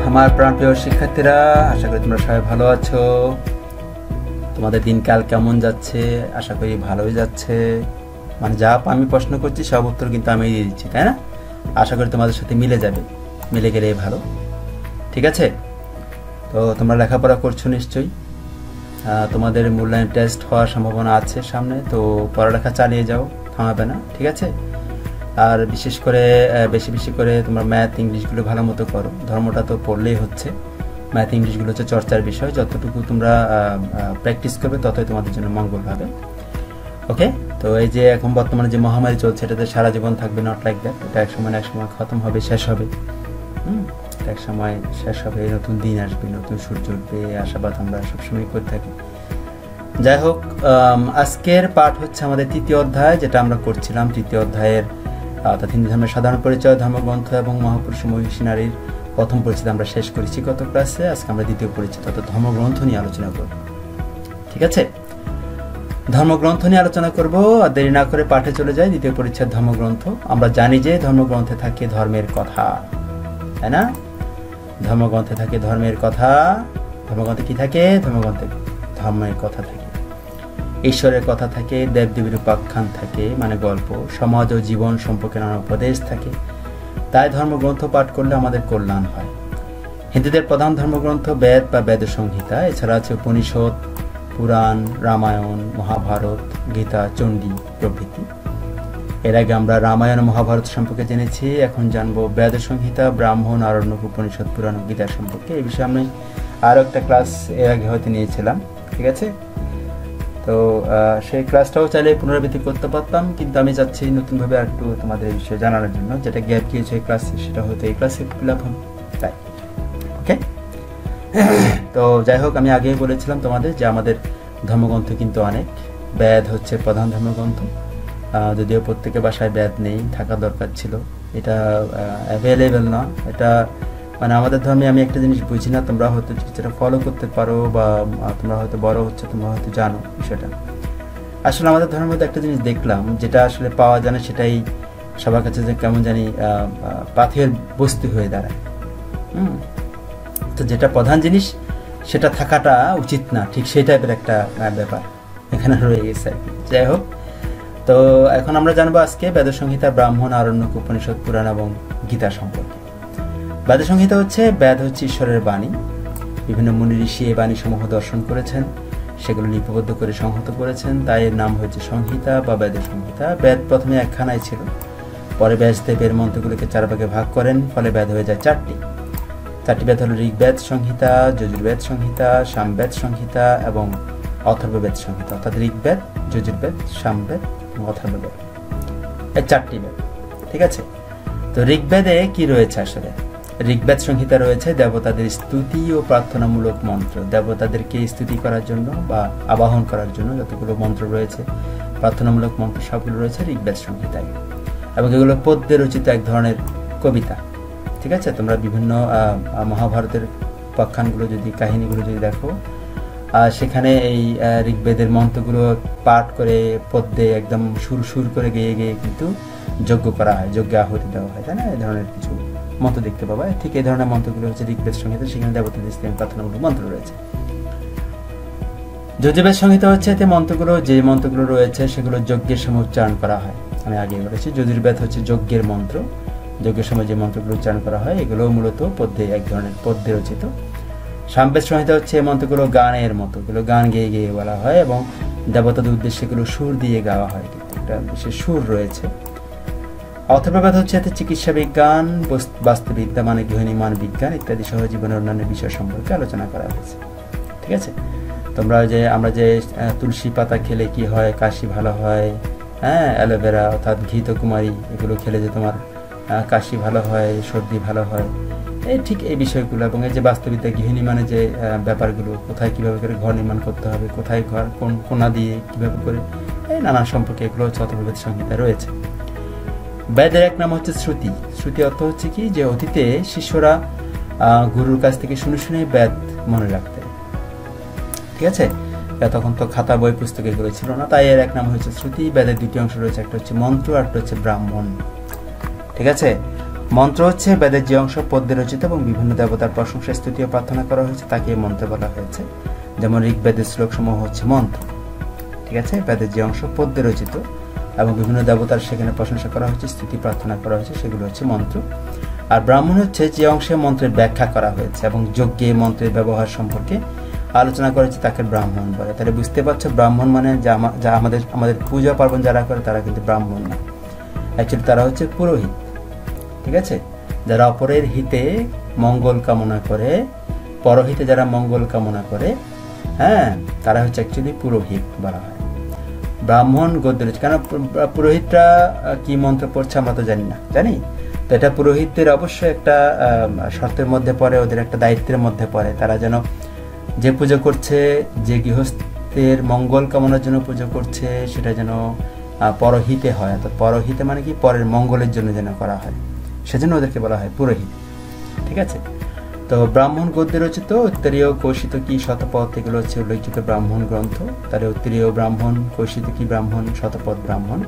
আমার প্রাণপ্রিয় শিক্ষার্থীরা, আশা করি তোমরা সবাই ভালো আছো। তোমাদের দিনকাল কেমন যাচ্ছে? আশা করি ভালোই যাচ্ছে। মানে যা আমি প্রশ্ন করছি সব উত্তর কিন্তু আমি দিয়ে দিচ্ছি, তাই না? আশা করি তোমাদের সাথে মিলে যাবে, মিলে গেলে ভালো। ঠিক আছে, তো তোমরা লেখাপড়া করছো নিশ্চয়ই। তোমাদের মূল্যায়ন টেস্ট হওয়ার সম্ভাবনা আছে সামনে, তো পড়ালেখা চালিয়ে যাও, থামাবে না, ঠিক আছে? আর বিশেষ করে বেশি করে তোমরা ম্যাথ ইংলিশগুলো ভালো মতো করো। ধর্মটা তো পড়লেই হচ্ছে, ম্যাথ ইংলিশগুলো হচ্ছে চর্চার বিষয়। যতটুকু তোমরা প্র্যাকটিস করবে ততই তোমাদের জন্য মঙ্গল হবে। ওকে, তো এই যে এখন বর্তমানে যে মহামারী চলছে, এটাতে সারা জীবন থাকবে, নট লাইক দ্যাট। এটা এক সময় খতম হবে, শেষ হবে। এক সময় শেষ হবে, নতুন দিন আসবে, নতুন সূর্য উঠবে, আশাবাদ আমরা সবসময় করে থাকি। যাই হোক, আজকের পাঠ হচ্ছে আমাদের তৃতীয় অধ্যায়, যেটা আমরা করছিলাম। তৃতীয় অধ্যায়ের অর্থাৎ হিন্দু ধর্মের সাধারণ পরিচয়, ধর্মগ্রন্থ এবং মহাপুরুষ মহিষী নারীর প্রথম পরিচিতি আমরা শেষ করেছি গত ক্লাসে। আজকে আমরা দ্বিতীয় পরিচিতি অর্থাৎ ধর্মগ্রন্থ নিয়ে আলোচনা করব। ঠিক আছে, ধর্মগ্রন্থ নিয়ে আলোচনা করব। আর দেরি না করে পাঠে চলে যাই। দ্বিতীয় পরিচ্ছেদ ধর্মগ্রন্থ। আমরা জানি যে ধর্মগ্রন্থে থাকে ধর্মের কথা, তাই না? ধর্মগ্রন্থে থাকে ধর্মের কথা। ধর্মগ্রন্থে কি থাকে? ধর্মগ্রন্থে ধর্মের কথা থাকে, ঈশ্বরের কথা থাকে, দেবদেবীর উপাখ্যান থাকে, মানে গল্প, সমাজ ও জীবন সম্পর্কে নানা উপদেশ থাকে। তাই ধর্মগ্রন্থ পাঠ করলে আমাদের কল্যাণ হয়। হিন্দুদের প্রধান ধর্মগ্রন্থ বেদ বা বেদ সংহিতা। এছাড়া আছে উপনিষদ, পুরাণ, রামায়ণ, মহাভারত, গীতা, চণ্ডী প্রভৃতি। এর আগে আমরা রামায়ণ ও মহাভারত সম্পর্কে জেনেছি। এখন জানবো বেদ সংহিতা, ব্রাহ্মণ, আরণ্যক, উপনিষদ, পুরাণ, গীতা সম্পর্কে। এই বিষয়ে আমি আরও একটা ক্লাস এর আগে হয়তো নিয়েছিলাম, ঠিক আছে? তো সেই ক্লাসটাও চাইলে পুনরাবৃত্তি করতে পারতাম, কিন্তু আমি চাচ্ছি নতুনভাবে আর একটু তোমাদের এই বিষয়ে জানানোর জন্য। যেটা গ্যাপ গিয়েছে এই ক্লাসে, সেটা হয়তো এই ক্লাসে ফিল আপ হবে, তাই। ওকে, তো যাই হোক, আমি আগেই বলেছিলাম তোমাদের যে আমাদের ধর্মগ্রন্থ কিন্তু অনেক। বেদ হচ্ছে প্রধান ধর্মগ্রন্থ, যদিও প্রত্যেকের বাসায় বেদ নেই, থাকা দরকার ছিল। এটা অ্যাভেলেবেল না। এটা মানে আমাদের ধর্মে আমি একটা জিনিস বুঝি না, তোমরা হয়তো যেটা ফলো করতে পারো বা তোমরা হয়তো বড় হচ্ছে, তোমরা হয়তো জানো বিষয়টা। আসলে আমাদের ধর্মের মধ্যে একটা জিনিস দেখলাম, যেটা আসলে পাওয়া যায় না, সেটাই সবার কাছে যে কেমন জানি পাথের বস্তু হয়ে দাঁড়ায়। তো যেটা প্রধান জিনিস সেটা থাকাটা উচিত না, ঠিক সেই টাইপের একটা ব্যাপার এখানে রয়ে গেছে। যাই হোক, তো এখন আমরা জানবো আজকে বেদ সংহিতা, ব্রাহ্মণ, আরণ্যক, উপনিষদ, পুরাণ এবং গীতা সম্পর্কে। বেদ সংহিতা হচ্ছে, বেদ হচ্ছে ঈশ্বরের বাণী। বিভিন্ন মুনি ঋষি এই বাণী সমূহ দর্শন করেছেন, সেগুলো লিপিবদ্ধ করে সংহত করেছেন, তাই এর নাম হয়েছে সংহিতা বা বেদ সংহিতা। বেদ প্রথমে একখানায় ছিল, পরে ব্যাসদেবের মন্ত্রগুলোকে 4 ভাগে ভাগ করেন, ফলে বেদ হয়ে যায় 4টি। 4টি বেদ হল ঋগ্বেদ সংহিতা, যজুর্বেদ সংহিতা, সামবেদ সংহিতা এবং অথর্ববেদ সংহিতা। অর্থাৎ ঋগ্বেদ, যজুর্বেদ, সামবেদ এবং অথর্ববেদ, এই 4টি বেদ। ঠিক আছে, তো ঋগ্বেদে কি রয়েছে? আসলে ঋগ্বেদ সংহিতা রয়েছে দেবতাদের স্তুতি ও প্রার্থনামূলক মন্ত্র। দেবতাদেরকে স্তুতি করার জন্য বা আবাহন করার জন্য যতগুলো মন্ত্র রয়েছে, প্রার্থনামূলক মন্ত্র, সবগুলো রয়েছে ঋগ্বেদ সংহিতায়। এবং এগুলো পদ্যে রচিত এক ধরনের কবিতা। ঠিক আছে, তোমরা বিভিন্ন মহাভারতের উপাখ্যানগুলো যদি, কাহিনীগুলো যদি দেখো, সেখানে এই ঋগ্বেদের মন্ত্রগুলো পাঠ করে পদ্যে একদম সুর করে গেয়ে কিন্তু যজ্ঞ করা হয়, যজ্ঞে আহুতি দেওয়া হয়, তাই না? এই ধরনের কিছু মন্ত্র দেখতে পাবা। ঠিক এই ধরনের মন্ত্রগুলো হচ্ছে ঋগ্বেদ সংহিতা, সেখানে দেবতাদের প্রার্থনামূলক মন্ত্র রয়েছে। যজুর্বেদ সংহিতা হচ্ছে এতে যে মন্ত্রগুলো রয়েছে সেগুলো যজ্ঞের সময় উচ্চারণ করা হয়। আমি আগে বলেছি, যজুর্বেদ হচ্ছে যজ্ঞের মন্ত্র, যজ্ঞের সময় যে মন্ত্রগুলো উচ্চারণ করা হয়, এগুলো মূলত পদ্যে, এক ধরনের পদ্যে রচিত। সামবেদ সংহিতা হচ্ছে এই মন্ত্রগুলো গানের মতো, এগুলো গান গেয়ে বলা হয় এবং দেবতাদের উদ্দেশ্যে এগুলো সুর দিয়ে গাওয়া হয়, কিন্তু একটা বিশেষ সুর রয়েছে। অথর্ববেদ হচ্ছে এতে চিকিৎসা বিজ্ঞান, বাস্তুবিদ্যা মানে গৃহনির্মাণ বিজ্ঞান ইত্যাদি সহ জীবনের অন্যান্য বিষয় সম্পর্কে আলোচনা করা হয়েছে। ঠিক আছে, আমরা যে তুলসী পাতা খেলে কি হয়, কাশি ভালো হয়, হ্যাঁ, অ্যালোভেরা অর্থাৎ ঘৃতকুমারী, এগুলো খেলে যে তোমার কাশি ভালো হয়, সর্দি ভালো হয়, ঠিক এই বিষয়গুলো। এবং এই যে বাস্তুবিদ্যা, গৃহনির্মাণের যে ব্যাপারগুলো, কোথায় কিভাবে করে ঘর নির্মাণ করতে হবে, কোথায় ঘর কোন কোণা দিয়ে কিভাবে করে, এই নানান সম্পর্কে এগুলো হচ্ছে অথর্ববেদ সংহিতা রয়েছে। বেদের এক নাম হচ্ছে শ্রুতি। শ্রুতি অর্থ হচ্ছে কি, যে অতীতে শিষ্যরা গুরুর কাছ থেকে শুনে বেদ মনে রাখতেন। ঠিক আছে, তখন তো খাতা বই পুস্তক এগুলো ছিল না, তাই এর এক নাম হচ্ছে শ্রুতি। বেদের দুটি অংশ রয়েছে, একটা হচ্ছে মন্ত্র আর একটা হচ্ছে ব্রাহ্মণ। ঠিক আছে, মন্ত্র হচ্ছে বেদের যে অংশ পদ্যে রচিত এবং বিভিন্ন দেবতার প্রশংসা স্তুতি ও প্রার্থনা করা হয়েছে তাকে মন্ত্র বলা হয়েছে। যেমন ঋগ্বেদের শ্লোকসমূহ হচ্ছে মন্ত্র, ঠিক আছে। বেদের যে অংশ পদ্যে রচিত এবং বিভিন্ন দেবতার সেখানে প্রশংসা করা হয়েছে, স্তুতি প্রার্থনা করা হয়েছে, সেগুলো হচ্ছে মন্ত্র। আর ব্রাহ্মণ হচ্ছে যে অংশে মন্ত্রের ব্যাখ্যা করা হয়েছে এবং যজ্ঞে মন্ত্রের ব্যবহার সম্পর্কে আলোচনা করেছে তাকে ব্রাহ্মণ বলে। তাহলে বুঝতে পারছো ব্রাহ্মণ মানে যা আমাদের পূজা পার্বণ যারা করে তারা কিন্তু ব্রাহ্মণ না, অ্যাকচুয়ালি তারা হচ্ছে পুরোহিত, ঠিক আছে। যারা অপরের হিতে মঙ্গল কামনা করে, পরহিতে যারা মঙ্গল কামনা করে, হ্যাঁ, তারা হচ্ছে অ্যাকচুয়ালি পুরোহিত বলা হয়। ব্রাহ্মণ গদ্য রয়েছে, কেন পুরোহিতরা কি মন্ত্র পড়ছে আমরা তো জানি না, জানি তো। এটা পুরোহিতদের অবশ্যই একটা শর্তের মধ্যে পড়ে, ওদের একটা দায়িত্বের মধ্যে পড়ে। তারা যেন যে পুজো করছে, যে গৃহস্থের মঙ্গল কামনার জন্য পুজো করছে, সেটা যেন পরহিতে হয়। অর্থাৎ পরহিতে মানে কি, পরের মঙ্গলের জন্য যেন করা হয়, সেজন্য ওদেরকে বলা হয় পুরোহিত, ঠিক আছে। তো ব্রাহ্মণ গদ্যে রচিত উত্তরীয় কৌশিত কি শতপথ, এগুলো হচ্ছে উল্লেখযোগ্য ব্রাহ্মণ গ্রন্থ। তাহলে উত্তরীয় ব্রাহ্মণ, কৌশিত কি ব্রাহ্মণ, শতপথ ব্রাহ্মণ।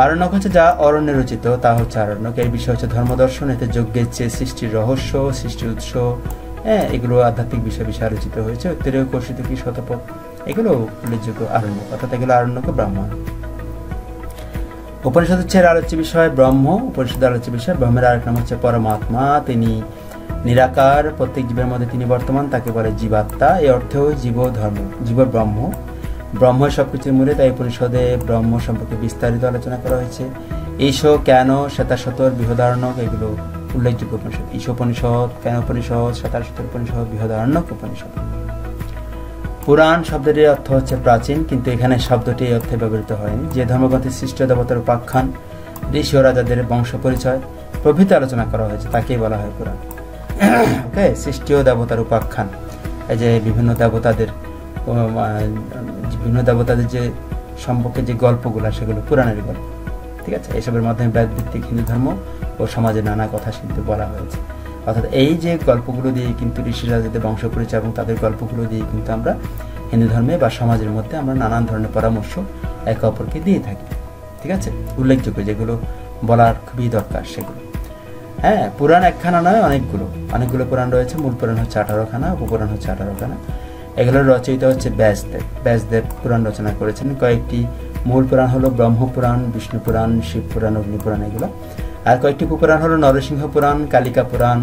আরণ্যক হচ্ছে যা অরণ্যে রচিত, তা হচ্ছে আরণ্যক। এর বিষয় হচ্ছে ধর্মদর্শন, এতে যজ্ঞের চেয়ে সৃষ্টির রহস্য, সৃষ্টির উৎস, হ্যাঁ, এগুলো আধ্যাত্মিক বিষয় রচিত হয়েছে। উত্তরীয় কৌশিত কি শতপথ, এগুলো উল্লেখযোগ্য আরণ্যক, অর্থাৎ এগুলো আরণ্যক ব্রাহ্মণ। উপনিষদ হচ্ছে এর আলোচ্য বিষয় ব্রহ্ম। উপনিষদের আলোচ্য বিষয় ব্রহ্মের আরেক নাম হচ্ছে পরমাত্মা, তিনি নিরাকার, প্রত্যেক জীবের মধ্যে তিনি বর্তমান, তাকে বলে জীবাত্মা। এই অর্থেও জীব ধর্ম, জীব ব্রহ্ম, ব্রহ্ম সবকিছুর মূলে। তাই উপনিষদে ব্রহ্ম সম্পর্কে বিস্তারিত আলোচনা করা হয়েছে। ঈশ, কেন, শ্বেতাশতর, বৃহদারণ্যক, এগুলো উল্লেখযোগ্য উপনিষদ। ঈশোপনিষদ, কেন উপনিষদ, শ্বেতাশতর উপনিষদ, বৃহদারণ্যক উপনিষদ। পুরাণ শব্দটির অর্থ হচ্ছে প্রাচীন, কিন্তু এখানে শব্দটি এই অর্থে ব্যবহৃত হয়নি। যে ধর্মগ্রন্থে সৃষ্ট দেবতার উপাখ্যান, ঋষি ও রাজাদের বংশ পরিচয় প্রভৃতি আলোচনা করা হয়েছে তাকেই বলা হয় পুরাণ। ওকে, সৃষ্টি ও দেবতার উপাখ্যান, এই যে বিভিন্ন দেবতাদের যে সম্পর্কে যে গল্পগুলো, সেগুলো পুরাণের গল্প, ঠিক আছে। এসবের মাধ্যমে বেদ ভিত্তিক হিন্দু ধর্ম ও সমাজের নানা কথা কিন্তু বলা হয়েছে। অর্থাৎ এই যে গল্পগুলো দিয়ে কিন্তু ঋষি রাজাদের বংশ পরিচয় এবং তাদের গল্পগুলো দিয়ে কিন্তু আমরা হিন্দু ধর্মে বা সমাজের মধ্যে আমরা নানান ধরনের পরামর্শ একে অপরকে দিয়ে থাকি, ঠিক আছে। উল্লেখযোগ্য যেগুলো বলার খুবই দরকার সেগুলো। হ্যাঁ, পুরাণ একখানা নয়, অনেকগুলো পুরাণ রয়েছে। মূল পুরাণ হচ্ছে 18খানা, উপপুরাণ হচ্ছে 18খানা। এগুলোর রচয়িতা হচ্ছে ব্যাসদেব পুরাণ রচনা করেছেন। কয়েকটি মূল পুরাণ হলো ব্রহ্মপুরাণ, বিষ্ণু পুরাণ, শিব পুরাণ, অগ্নি পুরাণ, এগুলো। আর কয়েকটি উপপুরাণ হলো নরসিংহ পুরাণ, কালিকা পুরাণ,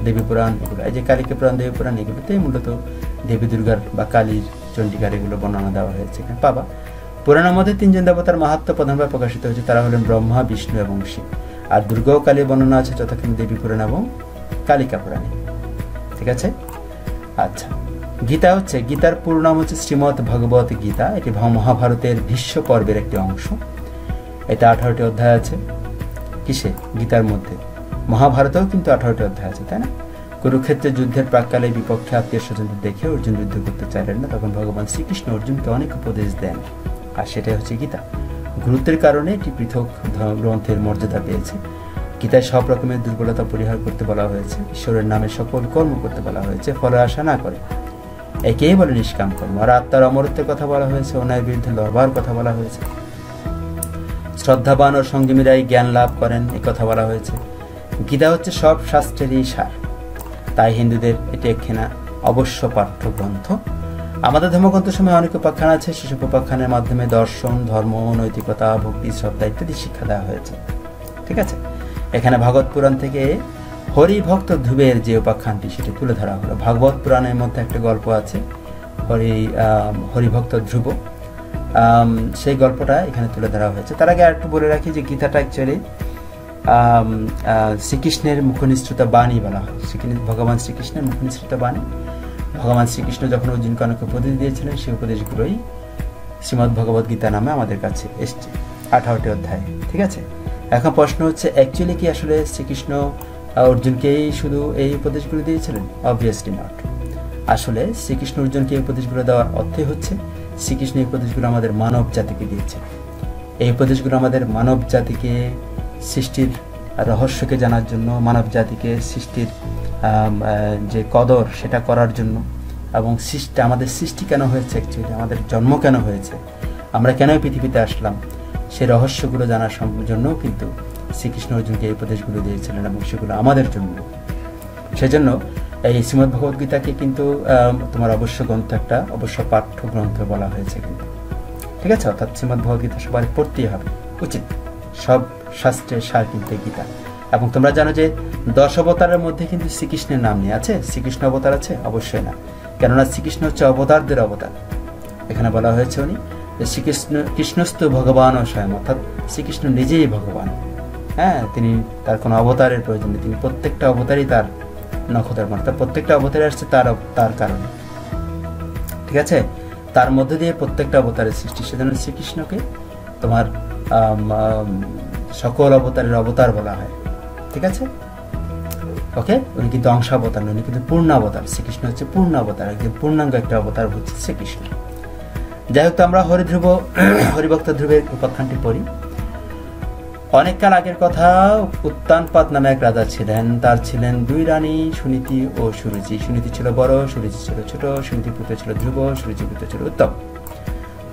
দেবী পুরাণ, এগুলো। এই যে কালিকা পুরাণ, দেবী পুরাণ, এগুলোতেই মূলত দেবী দুর্গার বা কালীর, চণ্ডিকার এগুলো বর্ণনা দেওয়া হয়েছে এখানে পাবা। পুরাণের মধ্যে 3জন দেবতার মাহাত্ম্য প্রধানভাবে প্রকাশিত হয়েছে, তারা হলেন ব্রহ্মা, বিষ্ণু এবং শিব। আর দুর্গা ও কালীর বর্ণনা আছে যথাক্রমে দেবী পুরাণ এবং কালিকা পুরাণে, ঠিক আছে। আচ্ছা, গীতা হচ্ছে, গীতার পুরো নাম হচ্ছে শ্রীমদ্ ভগবত গীতা। এটি মহাভারতের ভীষ্ম পর্বের একটি অংশ। এটা 18টি অধ্যায় আছে। কিসে? গীতার মধ্যে। মহাভারতেও কিন্তু 18টি অধ্যায় আছে, তাই না? কুরুক্ষেত্রের যুদ্ধের প্রাককালে বিপক্ষে আত্মীয় স্বজনদের দেখে অর্জুন যুদ্ধ করতে চাইলেন না, তখন ভগবান শ্রীকৃষ্ণ অর্জুনকে অনেক উপদেশ দেন, আর সেটাই হচ্ছে গীতা। গুরুত্বের কারণে এটি পৃথক গ্রন্থের মর্যাদা পেয়েছে। গীতায় সব রকমের দুর্বলতা পরিহার করতে বলা হয়েছে, ঈশ্বরের নামে সকল কর্ম করতে বলা হয়েছে, ফলের আশা না করে, একেই বলে নিষ্কাম কর্ম। আর আত্মার অমরত্বের কথা বলা হয়েছে, অন্যায়ের বিরুদ্ধে লড়বার কথা বলা হয়েছে। শ্রদ্ধাবান ও সঙ্গীমিরাই জ্ঞান লাভ করেন, এ কথা বলা হয়েছে। গীতা হচ্ছে সব শাস্ত্রেরই সার, তাই হিন্দুদের এটি একখানা অবশ্য পাঠ্য গ্রন্থ। আমাদের ধর্মগ্রন্থ সময় অনেক উপাখ্যান আছে, সেসব উপাখ্যানের মাধ্যমে দর্শন, ধর্ম, নৈতিকতা, ভক্তি, শ্রদ্ধা ইত্যাদি শিক্ষা দেওয়া হয়েছে, ঠিক আছে। এখানে ভাগবত পুরাণ থেকে হরিভক্ত ধ্রুবের যে উপাখ্যানটি সেটি তুলে ধরা হলো। ভাগবত পুরাণের মধ্যে একটা গল্প আছে, হরিভক্ত ধ্রুব, সেই গল্পটা এখানে তুলে ধরা হয়েছে। তার আগে একটু বলে রাখি যে গীতাটা অ্যাকচুয়ালি শ্রীকৃষ্ণের মুখনিসৃত বাণী বলা হয়। ভগবান শ্রীকৃষ্ণের মুখনিসৃত বাণী। ভগবান শ্রীকৃষ্ণ যখন অর্জুনকে অনেক উপদেশ দিয়েছিলেন, সেই উপদেশগুলোই শ্রীমদ্ ভগবত গীতা নামে আমাদের কাছে এসছে, 18টি অধ্যায়, ঠিক আছে। এখন প্রশ্ন হচ্ছে, অ্যাকচুয়ালি কি আসলে শ্রীকৃষ্ণ অর্জুনকেই শুধু এই উপদেশগুলো দিয়েছিলেন? Obviously not. আসলে শ্রীকৃষ্ণ অর্জুনকে এই উপদেশগুলো দেওয়ার অর্থই হচ্ছে শ্রীকৃষ্ণ এই উপদেশগুলো আমাদের মানব জাতিকে দিয়েছে। এই উপদেশগুলো আমাদের মানব জাতিকে সৃষ্টির রহস্যকে জানার জন্য, মানব জাতিকে সৃষ্টির যে কদর সেটা করার জন্য, এবং আমাদের সৃষ্টি কেন হয়েছে, অ্যাকচুয়ালি আমাদের জন্ম কেন হয়েছে, আমরা কেন পৃথিবীতে আসলাম, সেই রহস্যগুলো জানার জন্য কিন্তু শ্রীকৃষ্ণ অর্জুনকে এই উপদেশগুলো দিয়েছিলেন এবং সেগুলো আমাদের জন্য। সেজন্য এই শ্রীমদ্ ভগবদ গীতাকে কিন্তু তোমার অবশ্য গ্রন্থ, একটা অবশ্য পাঠ্য গ্রন্থ বলা হয়েছে কিন্তু, ঠিক আছে। অর্থাৎ শ্রীমদ্ ভগবদ গীতা সবার পড়তেই হবে, উচিত। সব শাস্ত্রের সার কিন্তু গীতা। এবং তোমরা জানো যে 10 অবতারের মধ্যে কিন্তু শ্রীকৃষ্ণের নাম নেই। আছে শ্রীকৃষ্ণ অবতার আছে? অবশ্যই না, কেননা শ্রীকৃষ্ণ হচ্ছে অবতারদের অবতার। এখানে বলা হয়েছে উনি যে কৃষ্ণস্তু ভগবান স্বয়ং, অর্থাৎ শ্রীকৃষ্ণ নিজেই ভগবান। হ্যাঁ, তিনি তার কোনো অবতারের প্রয়োজন নেই, তিনি প্রত্যেকটা অবতারই তার নক্ষত্র, অর্থাৎ প্রত্যেকটা অবতারে আসছে তার কারণে, ঠিক আছে। তার মধ্যে দিয়ে প্রত্যেকটা অবতারের সৃষ্টি। সেজন্য শ্রীকৃষ্ণকে তোমার সকল অবতারের অবতার বলা হয়, ঠিক আছে। ওকে, উনি কিন্তু অংশাবতার নয়, উনি কিন্তু পূর্ণ অবতার। শ্রীকৃষ্ণ হচ্ছে পূর্ণ অবতার, একদম পূর্ণাঙ্গ একটা অবতার হচ্ছে শ্রীকৃষ্ণ। যাই হোক, তো আমরা হরিভক্ত ধ্রুবের উপাখ্যানটি পড়ি। অনেককাল আগের কথা, উত্তানপাদ নামে এক রাজা ছিলেন। তার ছিলেন 2 রানী, সুনীতি ও সুরুচি। সুনীতি ছিল বড়, সুরুচি ছিল ছোট। সুনীতি পুত্র ছিল ধ্রুব, সুরুচি পুত্র ছিল উত্তম।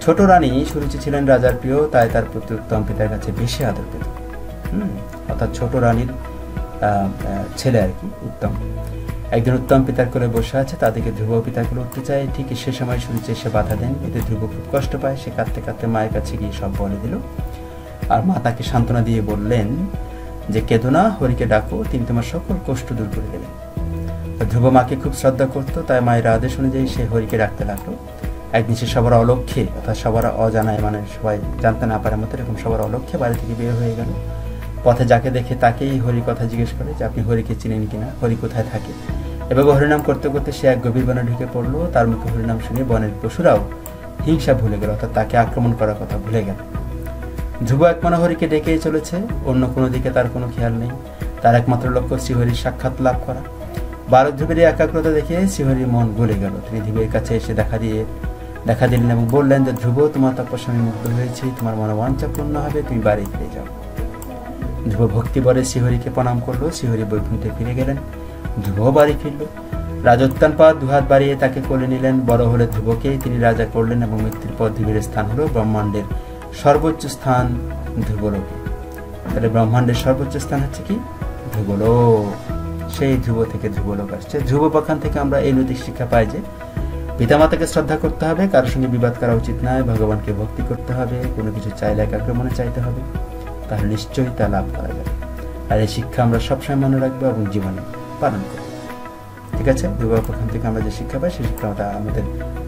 ছোট রানী সুরুচি ছিলেন রাজার প্রিয়, তাই তার প্রতি উত্তম পিতার কাছে বেশি আদর পেত। অর্থাৎ ছোট রানীর ছেলে আর কি, উত্তম। একদিন উত্তম পিতার কোলে বসে আছে, তাদেরকে ধ্রুব পিতার কোলে উঠতে চায়। ঠিক সে সময় সুরুচি এসে বাধা দেন। এতে ধ্রুব খুব কষ্ট পায়। সে কাঁদতে কাঁদতে মায়ের কাছে গিয়ে সব বলে দিল। আর মা তাকে সান্ত্বনা দিয়ে বললেন যে, কেঁদো না, হরিকে ডাকো, তিনি তোমার সকল কষ্ট দূর করে দেবেন। ধ্রুব মাকে খুব শ্রদ্ধা করতো, তাই মায়ের আদেশ অনুযায়ী সে হরিকে ডাকতে লাগলো। একদিন সে সবার অলক্ষ্যে, অর্থাৎ সবার অজানায়, মানে সবাই জানতে না পারার মতো এরকম সবার অলক্ষ্যে বাড়ি থেকে বের হয়ে গেল। পথে যাকে দেখে তাকেই হরির কথা জিজ্ঞেস করে যে, আপনি হরিকে চিনেন কিনা, হরি কোথায় থাকে। এভাবে হরিনাম করতে করতে সে এক গভীর বনে ঢুকে পড়লো। তার মুখে হরিনাম শুনে বনের পশুরাও হিংসা ভুলে গেল, অর্থাৎ তাকে আক্রমণ করার কথা ভুলে গেল। ধ্রুব একমনে হরিকে ডেকেই চলেছে, অন্য কোনো দিকে তার কোনো খেয়াল নেই। তার একমাত্র লক্ষ্য শ্রীহরির সাক্ষাৎ লাভ করা। ধ্রুবের একাগ্রতা দেখে শ্রীহরির মন গলে গেল। তিনি ধ্রুবের কাছে এসে দেখা দিলেন এবং বললেন যে, ধ্রুব, তোমার তপস্যা আমি মুগ্ধ হয়েছি, তোমার মনোবাঞ্ছা পূর্ণ হবে, তুমি বাড়ি ফিরে যাও। ধ্রুব ভক্তি বলে শ্রীহরিকে প্রণাম করলো। শ্রীহরি বৈকুণ্ঠে ফিরে গেলেন। ধ্রুব বাড়ি ফিরল। রাজা উত্তানপাদ 2 হাত বাড়িয়ে তাকে কোলে নিলেন। বড় হলে ধ্রুবকেই তিনি রাজা করলেন এবং মৃত্যুর পর ধ্রুবের স্থান হলো ব্রহ্মাণ্ডের সর্বোচ্চ স্থান ধ্রুবলোকে। তাহলে ব্রহ্মাণ্ডের সর্বোচ্চ স্থান হচ্ছে কি? ধ্রুবলোক। সেই ধ্রুব থেকে ধ্রুবলোক আসছে। ধ্রুব উপাখ্যান থেকে আমরা এই নৈতিক শিক্ষা পাই যে পিতামাতাকে শ্রদ্ধা করতে হবে, কারোর সঙ্গে বিবাদ করা উচিত নয়, ভগবানকে ভক্তি করতে হবে, কোনো কিছু চাইলে একাগ্র মনে চাইতে হবে, তাহলে নিশ্চয়ই তা লাভ করা যাবে। আর এই শিক্ষা আমরা সবসময় মনে রাখবো এবং জীবনে পালন করবো, ঠিক আছে। ধ্রুব উপাখ্যান থেকে আমরা যে শিক্ষা পাই সেই শিক্ষা আমাদের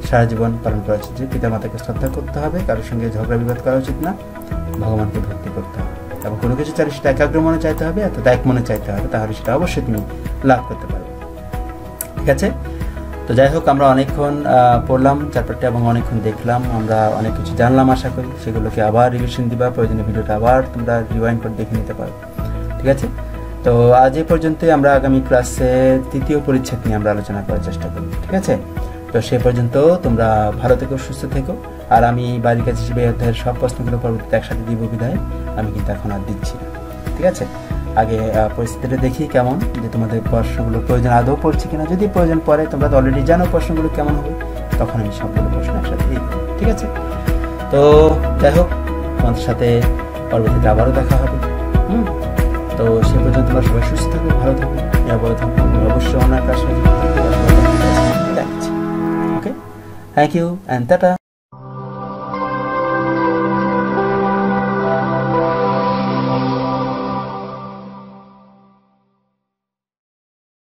সারা জীবন পালন করা উচিত। যে পিতামাতাকে শ্রদ্ধা করতে হবে, কারোর সঙ্গে ঝগড়া বিবাদ করা উচিত না, ভগবানকে ভক্তি করতে হবে এবং কোনো কিছু চাইলে সেটা একাগ্র মনে চাইতে হবে, অর্থাৎ এক মনে চাইতে হবে, তাহলে সেটা অবশ্যই তুমি লাভ করতে পারবে, ঠিক আছে। তো যাই হোক, আমরা অনেকক্ষণ পড়লাম চ্যাপ্টারটা এবং অনেকক্ষণ দেখলাম, আমরা অনেক কিছু জানলাম। আশা করি সেগুলোকে আবার রিভিশন দিবা, প্রয়োজনীয় ভিডিওটা আবার তোমরা রিওয়াইন্ড করে দেখে নিতে পারো, ঠিক আছে। তো আজ এই পর্যন্তই। আমরা আগামী ক্লাসে 3য় পরিচ্ছেদ নিয়ে আমরা আলোচনা করার চেষ্টা করব, ঠিক আছে। তো সে পর্যন্ত তোমরা ভালো থেকো, সুস্থ থেকো। আর আমি বাড়ির কাছে হিসেবে অধ্যায়ের সব প্রশ্নগুলো পরবর্তীতে একসাথে দিব বিদায়, আমি কিন্তু এখন আর দিচ্ছি না, ঠিক আছে। আগে পরিস্থিতিটা দেখি কেমন, যে তোমাদের প্রশ্নগুলো প্রয়োজন আদৌ পড়ছে কিনা। যদি প্রয়োজন পড়ে, তোমরা তো অলরেডি জানো প্রশ্নগুলো কেমন হবে, তখন আমি সবগুলো প্রশ্ন একসাথে দিই, ঠিক আছে। তো যাই হোক, তোমাদের সাথে পরবর্তীতে আবারও দেখা হবে। তো সে পর্যন্ত তোমরা সবাই সুস্থ থাকো, ভালো থাকো, নিরাপদে থাকো। অবশ্যই অনেক কাজ ওকে, থ্যাংক ইউ অ্যান্ড টাটা।